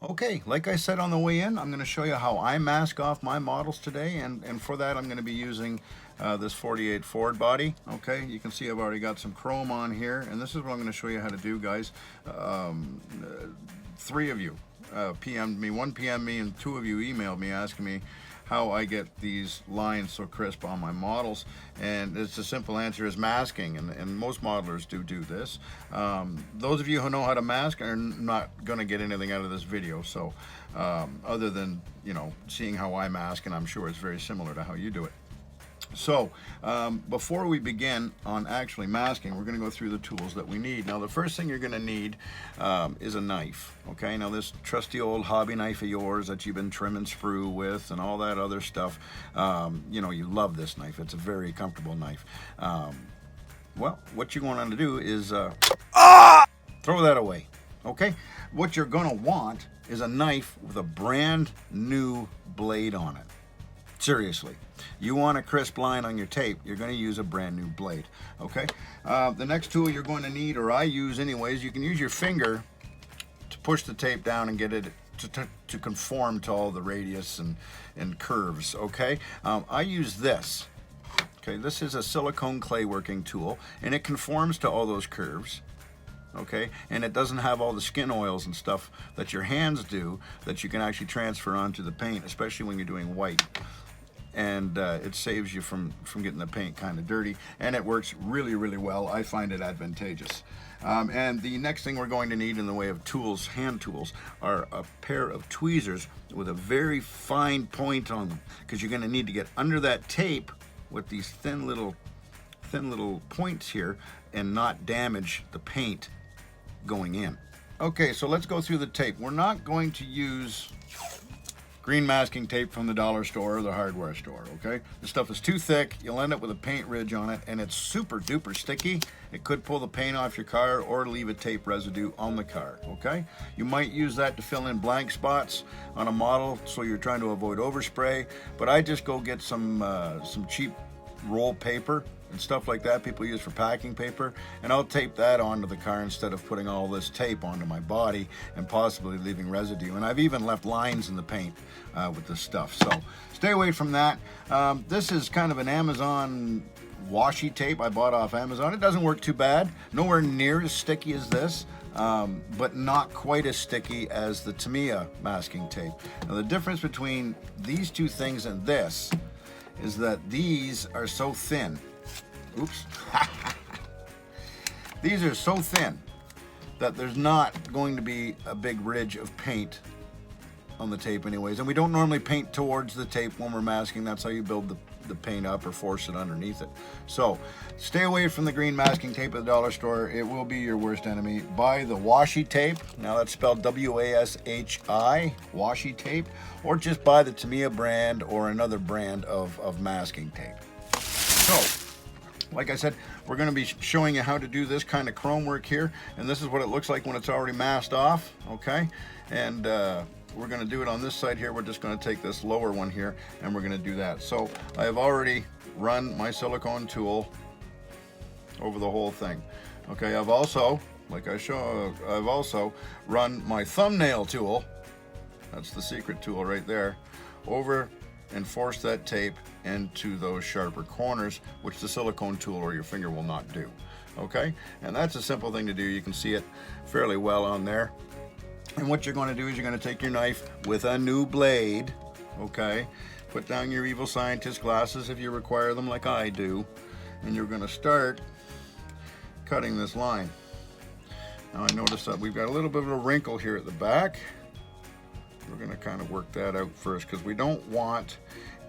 Okay, like I said on the way in, I'm going to show you how I mask off my models today, and for that I'm going to be using this 48 Ford body. Okay, you can see I've already got some chrome on here, and this is what I'm going to show you how to do, guys. Three of you PM'd me, one PM'd me, and two of you emailed me asking me how I get these lines so crisp on my models, and it's a simple answer is masking, and most modelers do this. Those of you who know how to mask are not going to get anything out of this video, so other than, you know, seeing how I mask, and I'm sure it's very similar to how you do it. So before we begin on actually masking, we're going to go through the tools that we need. Now the first thing you're going to need is a knife. Okay, now this trusty old hobby knife of yours that you've been trimming sprue with and all that other stuff, you know, you love this knife. It's a very comfortable knife. Well, what you're going to do is throw that away. Okay, what you're going to want is a knife with a brand new blade on it. Seriously, you want a crisp line on your tape, you're going to use a brand new blade. Okay, the next tool you're going to need, or I use anyways, you can use your finger to push the tape down and get it to conform to all the radius and curves. Okay, I use this. Okay, this is a silicone clay working tool, and it conforms to all those curves. Okay, and it doesn't have all the skin oils and stuff that your hands do that you can actually transfer onto the paint, especially when you're doing white. And it saves you from getting the paint kind of dirty, and it works really well. I find it advantageous. And the next thing we're going to need in the way of tools, hand tools, are a pair of tweezers with a very fine point on them, because you're going to need to get under that tape with these thin little points here and not damage the paint going in. Okay, so let's go through the tape. We're not going to use green masking tape from the dollar store or the hardware store. Okay, this stuff is too thick, you'll end up with a paint ridge on it, and it's super duper sticky. It could pull the paint off your car or leave a tape residue on the car. Okay, you might use that to fill in blank spots on a model, so you're trying to avoid overspray, but I just go get some cheap roll paper and stuff like that people use for packing paper, and I'll tape that onto the car instead of putting all this tape onto my body and possibly leaving residue. And I've even left lines in the paint with this stuff, so stay away from that. This is kind of an Amazon washi tape I bought off Amazon. It doesn't work too bad, nowhere near as sticky as this, but not quite as sticky as the Tamiya masking tape. Now the difference between these two things and this is that these are so thin. Oops. These are so thin that there's not going to be a big ridge of paint on the tape anyways. And we don't normally paint towards the tape when we're masking. That's how you build the paint up or force it underneath it. So stay away from the green masking tape at the dollar store. It will be your worst enemy. Buy the Washi Tape. Now that's spelled W-A-S-H-I, Washi Tape, or just buy the Tamiya brand or another brand of masking tape. So, like I said, we're going to be showing you how to do this kind of chrome work here, and this is what it looks like when it's already masked off. Okay, and we're going to do it on this side here. We're just going to take this lower one here and we're going to do that. So I have already run my silicone tool over the whole thing. Okay, I've also, I've also run my thumbnail tool, that's the secret tool right there, over and force that tape into those sharper corners, which the silicone tool or your finger will not do. Okay, and that's a simple thing to do. You can see it fairly well on there. And what you're going to do is you're going to take your knife with a new blade. Okay, put down your evil scientist glasses if you require them like I do, and you're going to start cutting this line. Now I notice that we've got a little bit of a wrinkle here at the back. We're going to kind of work that out first, because we don't want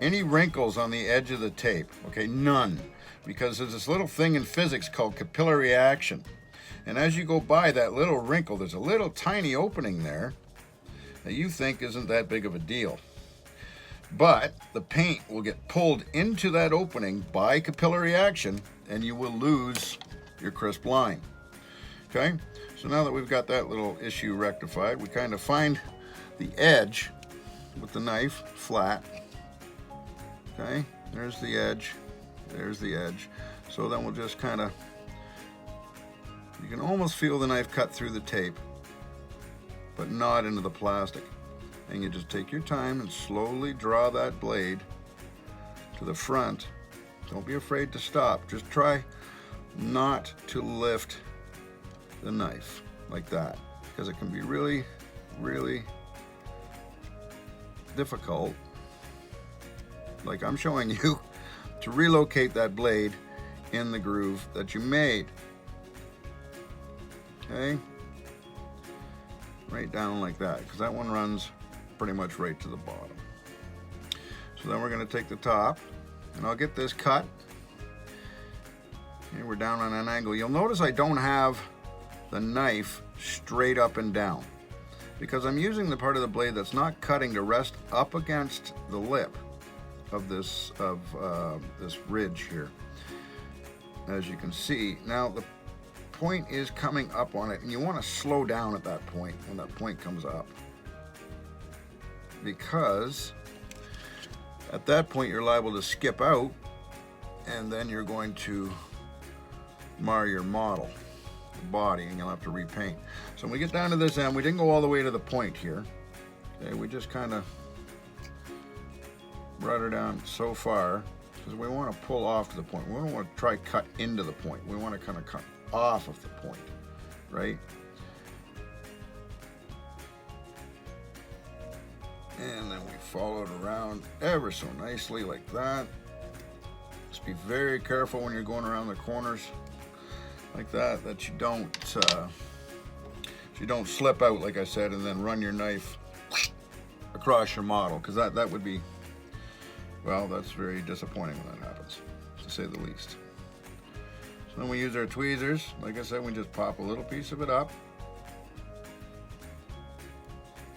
any wrinkles on the edge of the tape. Okay, none, because there's this little thing in physics called capillary action, and as you go by that little wrinkle, there's a little tiny opening there that you think isn't that big of a deal, but the paint will get pulled into that opening by capillary action and you will lose your crisp line. Okay, so now that we've got that little issue rectified, we kind of find the edge with the knife flat. Okay, there's the edge, there's the edge. So then we'll just kind of, you can almost feel the knife cut through the tape, but not into the plastic. And you just take your time and slowly draw that blade to the front. Don't be afraid to stop. Just try not to lift the knife like that, because it can be really, really difficult, like I'm showing you, to relocate that blade in the groove that you made. Okay? Right down like that, because that one runs pretty much right to the bottom. So then we're going to take the top, and I'll get this cut. Okay, we're down on an angle. You'll notice I don't have the knife straight up and down, because I'm using the part of the blade that's not cutting to rest up against the lip of this ridge here, as you can see. Now the point is coming up on it, and you want to slow down at that point when that point comes up, because at that point you're liable to skip out, and then you're going to mar your model, the body, and you'll have to repaint. So when we get down to this end, we didn't go all the way to the point here. Okay, we just kind of brought her down so far, because we want to pull off to the point. We don't want to try cut into the point. We want to kind of cut off of the point, right? And then we follow it around ever so nicely like that. Just be very careful when you're going around the corners like that, that you don't slip out, like I said, and then run your knife across your model, because that would be, well, that's very disappointing when that happens, to say the least. So then we use our tweezers. Like I said, we just pop a little piece of it up.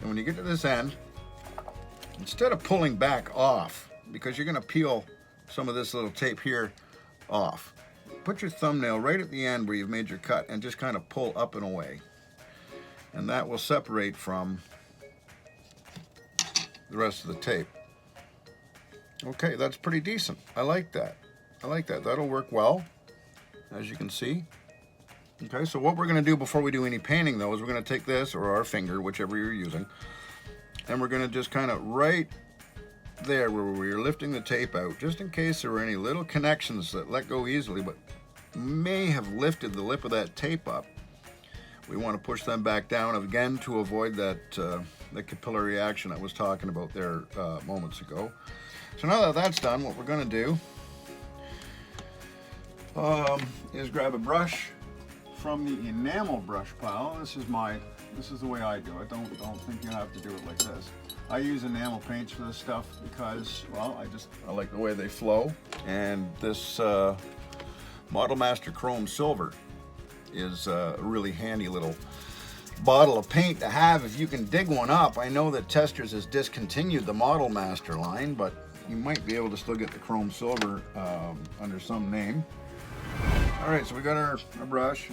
And when you get to this end, instead of pulling back off, because you're going to peel some of this little tape here off, put your thumbnail right at the end where you've made your cut and just kind of pull up and away. And that will separate from the rest of the tape. Okay, that's pretty decent. I like that. I like that. That'll work well, as you can see. Okay, so what we're going to do before we do any painting, though, is we're going to take this, or our finger, whichever you're using, and we're going to just kind of right there where we're lifting the tape out, just in case there were any little connections that let go easily but may have lifted the lip of that tape up. We want to push them back down again to avoid that the capillary action I was talking about there moments ago. So now that that's done, what we're going to do is grab a brush from the enamel brush pile. This is the way I do it. Don't think you have to do it like this. I use enamel paints for this stuff because, well, I like the way they flow. And this Model Master Chrome Silver is a really handy little bottle of paint to have if you can dig one up. I know that Testors has discontinued the Model Master line, but you might be able to still get the Chrome Silver under some name. All right, so we got our brush,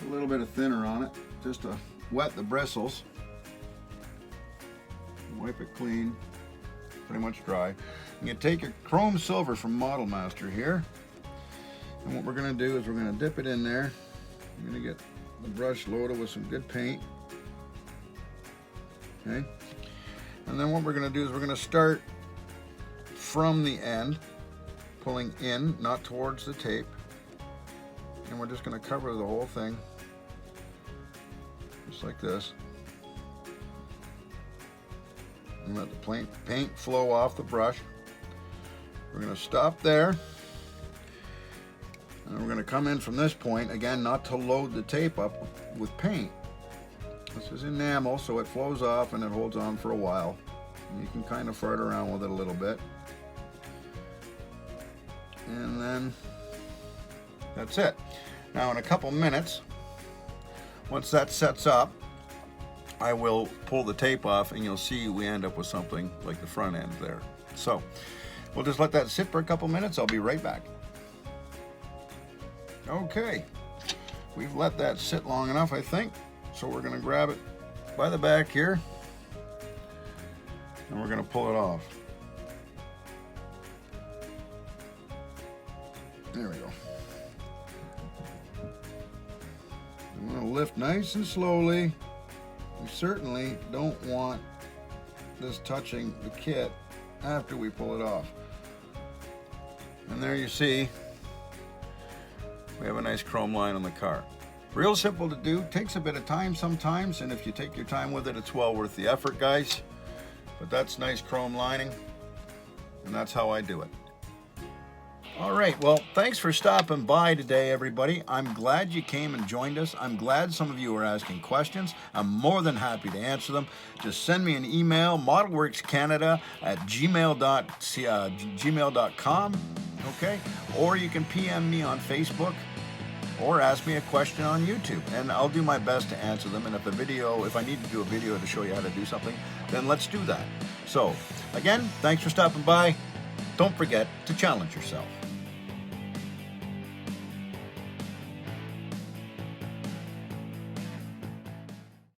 a little bit of thinner on it, just to wet the bristles. Wipe it clean, pretty much dry. You take your Chrome Silver from Model Master here, and what we're going to do is we're going to dip it in there. I'm going to get the brush loaded with some good paint. Okay, and then what we're going to do is we're going to start from the end, pulling in, not towards the tape, and we're just going to cover the whole thing, just like this. And let the paint flow off the brush. We're going to stop there, and we're going to come in from this point, again, not to load the tape up with paint. This is enamel, so it flows off and it holds on for a while. And you can kind of fart around with it a little bit. And then that's it. Now in a couple minutes, once that sets up, I will pull the tape off and you'll see we end up with something like the front end there. So we'll just let that sit for a couple minutes. I'll be right back. Okay, we've let that sit long enough, I think. So we're going to grab it by the back here and we're going to pull it off. There we go. I'm going to lift nice and slowly certainly don't want this touching the kit after we pull it off. And there you see, we have a nice chrome line on the car. Real simple to do, takes a bit of time sometimes, and if you take your time with it, it's well worth the effort, guys. But that's nice chrome lining, and that's how I do it. All right, well, thanks for stopping by today, everybody. I'm glad you came and joined us. I'm glad some of you are asking questions. I'm more than happy to answer them. Just send me an email, modelworkscanada@gmail.com, okay? Or you can PM me on Facebook, or ask me a question on YouTube, and I'll do my best to answer them. And if I need to do a video to show you how to do something, then let's do that. So, again, thanks for stopping by. Don't forget to challenge yourself.